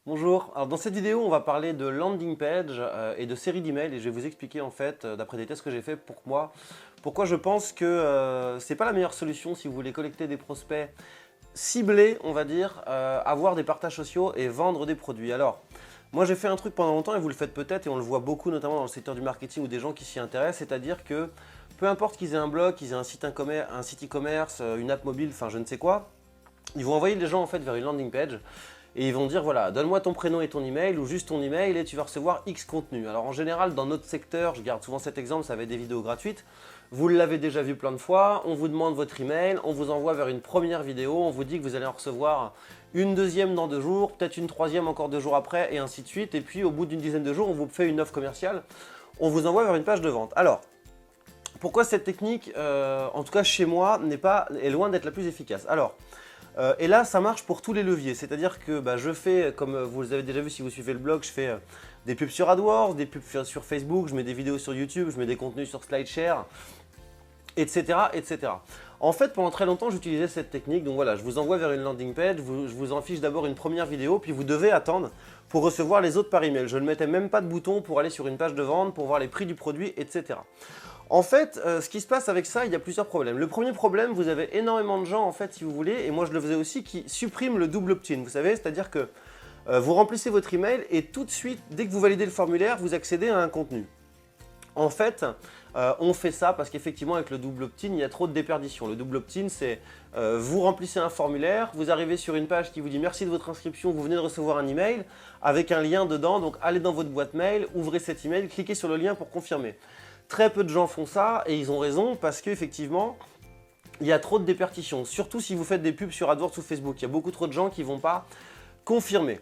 Bonjour, alors dans cette vidéo on va parler de landing page et de série d'emails et je vais vous expliquer en fait, d'après des tests que j'ai fait pour moi, pourquoi je pense que c'est pas la meilleure solution si vous voulez collecter des prospects ciblés, on va dire, avoir des partages sociaux et vendre des produits. Alors, moi j'ai fait un truc pendant longtemps et vous le faites peut-être et on le voit beaucoup notamment dans le secteur du marketing ou des gens qui s'y intéressent, c'est-à-dire que peu importe qu'ils aient un blog, qu'ils aient un site e-commerce, une app mobile, enfin je ne sais quoi, ils vont envoyer les gens en fait vers une landing page et ils vont dire voilà, donne-moi ton prénom et ton email ou juste ton email et tu vas recevoir X contenu. Alors en général, dans notre secteur, je garde souvent cet exemple, ça va être des vidéos gratuites. Vous l'avez déjà vu plein de fois, on vous demande votre email, on vous envoie vers une première vidéo, on vous dit que vous allez en recevoir une deuxième dans 2 jours, peut-être une troisième encore 2 jours après et ainsi de suite. Et puis au bout d'une dizaine de jours, on vous fait une offre commerciale, on vous envoie vers une page de vente. Alors, pourquoi cette technique, en tout cas chez moi, est loin d'être la plus efficace? Alors, et là, ça marche pour tous les leviers. C'est-à-dire que je fais, comme vous avez déjà vu si vous suivez le blog, je fais des pubs sur AdWords, des pubs sur Facebook, je mets des vidéos sur YouTube, je mets des contenus sur SlideShare, etc., etc. En fait, pendant très longtemps, j'utilisais cette technique. Donc voilà, je vous envoie vers une landing page, je vous en fiche d'abord une première vidéo, puis vous devez attendre pour recevoir les autres par email. Je ne mettais même pas de bouton pour aller sur une page de vente, pour voir les prix du produit, etc. En fait, ce qui se passe avec ça, il y a plusieurs problèmes. Le premier problème, vous avez énormément de gens, en fait, si vous voulez, et moi je le faisais aussi, qui suppriment le double opt-in. Vous savez, c'est-à-dire que vous remplissez votre email et tout de suite, dès que vous validez le formulaire, vous accédez à un contenu. En fait, on fait ça parce qu'effectivement, avec le double opt-in, il y a trop de déperdition. Le double opt-in, c'est vous remplissez un formulaire, vous arrivez sur une page qui vous dit merci de votre inscription, vous venez de recevoir un email avec un lien dedans, donc allez dans votre boîte mail, ouvrez cet email, cliquez sur le lien pour confirmer. Très peu de gens font ça et ils ont raison parce qu'effectivement, il y a trop de déperdition. Surtout si vous faites des pubs sur AdWords ou Facebook. Il y a beaucoup trop de gens qui ne vont pas confirmer.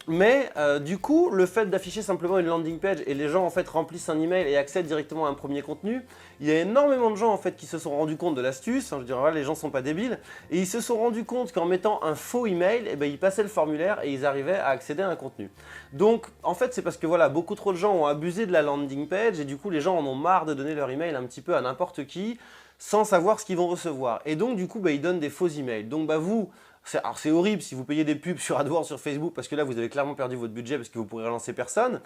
Mais du coup, le fait d'afficher simplement une landing page et les gens en fait remplissent un email et accèdent directement à un premier contenu, il y a énormément de gens en fait qui se sont rendus compte de l'astuce. Je dirais voilà, les gens sont pas débiles et ils se sont rendus compte qu'en mettant un faux email, ils passaient le formulaire et ils arrivaient à accéder à un contenu. Donc en fait, c'est parce que voilà, beaucoup trop de gens ont abusé de la landing page et du coup les gens en ont marre de donner leur email un petit peu à n'importe qui sans savoir ce qu'ils vont recevoir. Et donc du coup, ils donnent des faux emails. Donc vous, alors c'est horrible si vous payez des pubs sur AdWords, sur Facebook, parce que là vous avez clairement perdu votre budget parce que vous pourrez relancer personne.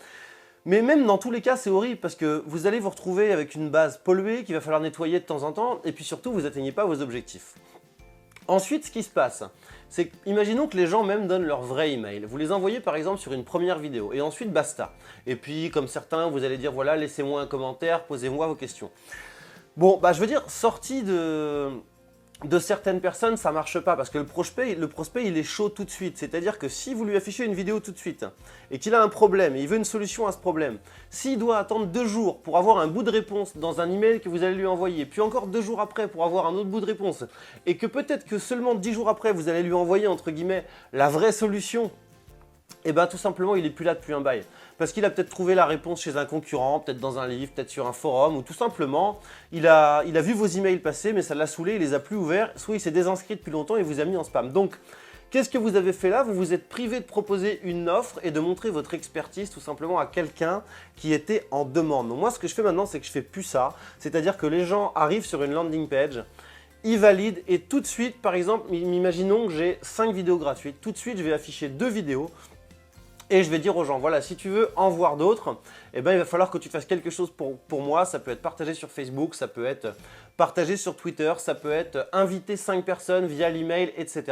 Mais même dans tous les cas, c'est horrible parce que vous allez vous retrouver avec une base polluée qu'il va falloir nettoyer de temps en temps et puis surtout vous n'atteignez pas vos objectifs. Ensuite, ce qui se passe, c'est que, imaginons que les gens même donnent leur vrai email. Vous les envoyez par exemple sur une première vidéo et ensuite basta. Et puis comme certains, vous allez dire voilà, laissez-moi un commentaire, posez-moi vos questions. Bon, je veux dire, sorti de certaines personnes, ça marche pas parce que le prospect, il est chaud tout de suite. C'est-à-dire que si vous lui affichez une vidéo tout de suite et qu'il a un problème et il veut une solution à ce problème, s'il doit attendre 2 jours pour avoir un bout de réponse dans un email que vous allez lui envoyer, puis encore 2 jours après pour avoir un autre bout de réponse, et que peut-être que seulement 10 jours après vous allez lui envoyer entre guillemets la vraie solution, et tout simplement il est plus là depuis un bail. Parce qu'il a peut-être trouvé la réponse chez un concurrent, peut-être dans un livre, peut-être sur un forum, ou tout simplement il a vu vos emails passer mais ça l'a saoulé, il les a plus ouverts, soit il s'est désinscrit depuis longtemps et vous a mis en spam. Donc qu'est-ce que vous avez fait là? Vous vous êtes privé de proposer une offre et de montrer votre expertise tout simplement à quelqu'un qui était en demande. Donc moi ce que je fais maintenant, c'est que je fais plus ça, c'est-à-dire que les gens arrivent sur une landing page, ils valident et tout de suite, par exemple, imaginons que j'ai 5 vidéos gratuites, tout de suite je vais afficher 2 vidéos. Et je vais dire aux gens, voilà, si tu veux en voir d'autres, il va falloir que tu fasses quelque chose pour moi. Ça peut être partagé sur Facebook, ça peut être partagé sur Twitter, ça peut être inviter 5 personnes via l'email, etc.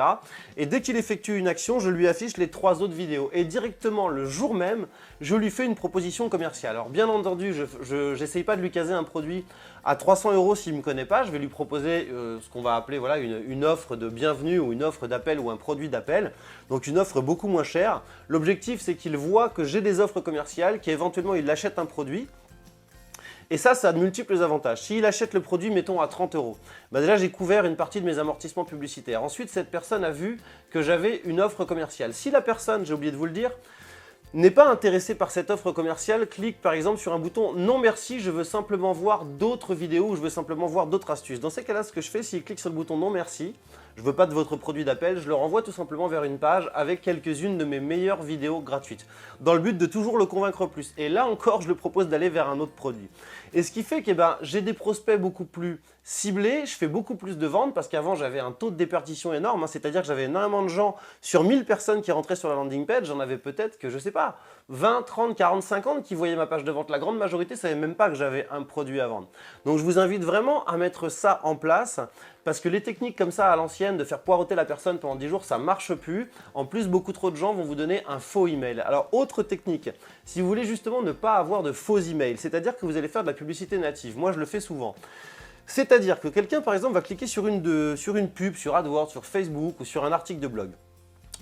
Et dès qu'il effectue une action, je lui affiche les 3 autres vidéos. Et directement, le jour même, je lui fais une proposition commerciale. Alors bien entendu, je n'essaye pas de lui caser un produit à 300 € s'il ne me connaît pas. Je vais lui proposer ce qu'on va appeler voilà, une offre de bienvenue ou une offre d'appel ou un produit d'appel. Donc une offre beaucoup moins chère. L'objectif, c'est qu'il voit que j'ai des offres commerciales, qu'éventuellement il achète un produit. Et ça a de multiples avantages. S'il achète le produit, mettons à 30 €, déjà j'ai couvert une partie de mes amortissements publicitaires. Ensuite, cette personne a vu que j'avais une offre commerciale. Si la personne, j'ai oublié de vous le dire, n'est pas intéressée par cette offre commerciale, clique par exemple sur un bouton non merci, je veux simplement voir d'autres vidéos ou je veux simplement voir d'autres astuces. Dans ces cas-là, ce que je fais, s'il clique sur le bouton non merci, je veux pas de votre produit d'appel, je le renvoie tout simplement vers une page avec quelques-unes de mes meilleures vidéos gratuites, dans le but de toujours le convaincre plus. Et là encore, je le propose d'aller vers un autre produit. Et ce qui fait que j'ai des prospects beaucoup plus ciblés, je fais beaucoup plus de ventes parce qu'avant j'avais un taux de déperdition énorme, hein, c'est-à-dire que j'avais énormément de gens sur 1000 personnes qui rentraient sur la landing page, j'en avais peut-être que je sais pas, 20, 30, 40, 50 qui voyaient ma page de vente. La grande majorité ne savait même pas que j'avais un produit à vendre. Donc je vous invite vraiment à mettre ça en place parce que les techniques comme ça à l'ancienne de faire poireauter la personne pendant 10 jours, ça ne marche plus. En plus, beaucoup trop de gens vont vous donner un faux email. Alors autre technique, si vous voulez justement ne pas avoir de faux emails, c'est-à-dire que vous allez faire de la publicité native. Moi, je le fais souvent. C'est-à-dire que quelqu'un, par exemple, va cliquer sur une pub, sur AdWords, sur Facebook ou sur un article de blog.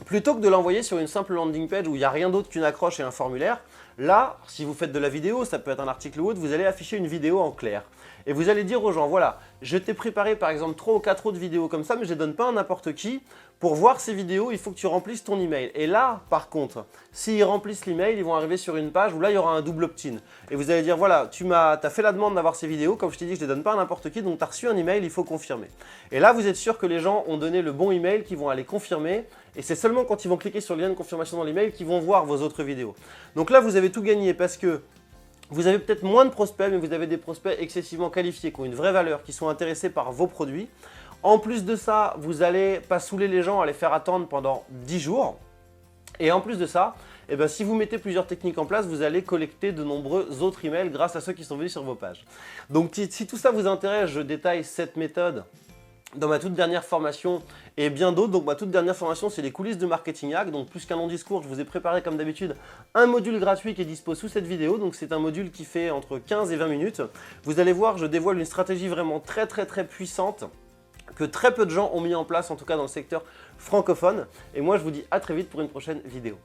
Plutôt que de l'envoyer sur une simple landing page où il n'y a rien d'autre qu'une accroche et un formulaire, là, si vous faites de la vidéo, ça peut être un article ou autre, vous allez afficher une vidéo en clair. Et vous allez dire aux gens, voilà, je t'ai préparé par exemple 3 ou 4 autres vidéos comme ça, mais je ne les donne pas à n'importe qui. Pour voir ces vidéos, il faut que tu remplisses ton email. Et là, par contre, s'ils remplissent l'email, ils vont arriver sur une page où là, il y aura un double opt-in. Et vous allez dire, voilà, tu as fait la demande d'avoir ces vidéos, comme je t'ai dit, je ne les donne pas à n'importe qui, donc tu as reçu un email, il faut confirmer. Et là, vous êtes sûr que les gens ont donné le bon email, qu'ils vont aller confirmer. Et c'est seulement quand ils vont cliquer sur le lien de confirmation dans l'email qu'ils vont voir vos autres vidéos. Donc là, vous avez tout gagné parce que vous avez peut-être moins de prospects, mais vous avez des prospects excessivement qualifiés, qui ont une vraie valeur, qui sont intéressés par vos produits. En plus de ça, vous n'allez pas saouler les gens à les faire attendre pendant 10 jours. Et en plus de ça, si vous mettez plusieurs techniques en place, vous allez collecter de nombreux autres emails grâce à ceux qui sont venus sur vos pages. Donc si tout ça vous intéresse, je détaille cette méthode dans ma toute dernière formation et bien d'autres. Donc ma toute dernière formation, c'est les coulisses de Marketing Hack. Donc plus qu'un long discours, je vous ai préparé comme d'habitude un module gratuit qui est dispo sous cette vidéo. Donc c'est un module qui fait entre 15 et 20 minutes. Vous allez voir, je dévoile une stratégie vraiment très puissante que très peu de gens ont mis en place, en tout cas dans le secteur francophone. Et moi, je vous dis à très vite pour une prochaine vidéo.